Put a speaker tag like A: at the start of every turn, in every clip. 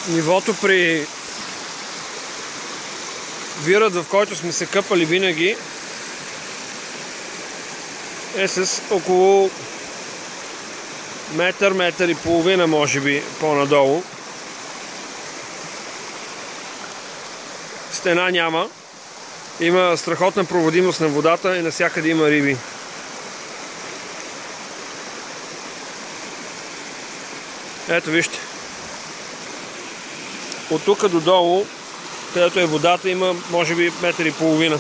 A: Нивото при вирът, в който сме се къпали винаги, е с около метър, метър и половина, може би, по-надолу. Стена няма. Има страхотна проводимост на водата и навсякъде има риби. Ето вижте. От тук до долу, където е водата, има може би метър и половина.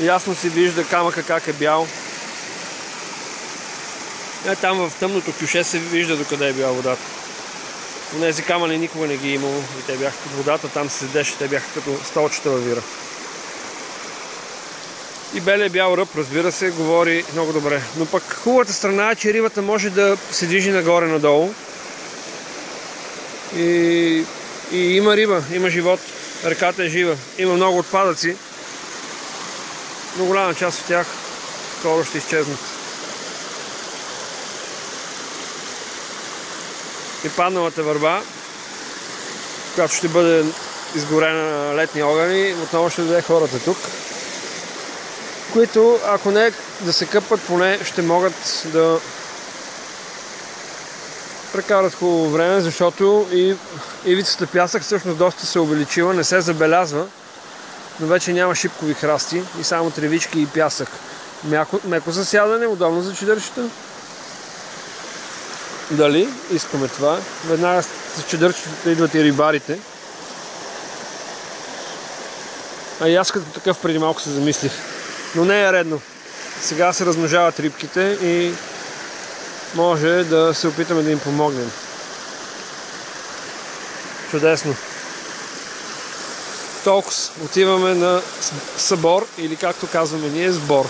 A: Ясно се вижда камъка как е бял. Там в тъмното кюше се вижда докъде е била водата. Тези камъни никога не ги е имало и те бяха под водата, там се седеше, те бяха като столчета във вира. И белия бял ръб, разбира се, говори много добре. Но пък хубавата страна е, че рибата може да се движи нагоре-надолу. И има риба, има живот, реката е жива, има много отпадъци, но голяма част от тях скоро ще изчезнат. И падналата върба, която ще бъде изгорена на летни огъни, отново ще даде хората тук, които, ако не да се къпат, поне ще могат да прекарат хубаво време, защото и ивицата пясък всъщност доста се увеличила, не се забелязва, но вече няма шипкови храсти и само тревички и пясък. Меко засядане, удобно за чадърчета. Дали искаме това? Веднага с чадърчетата идват и рибарите. А и аз като такъв преди малко се замислих. Но не е редно. Сега се размножават рибките и може да се опитаме да им помогнем. Чудесно. Толкова отиваме на събор, или както казваме ние, сбор.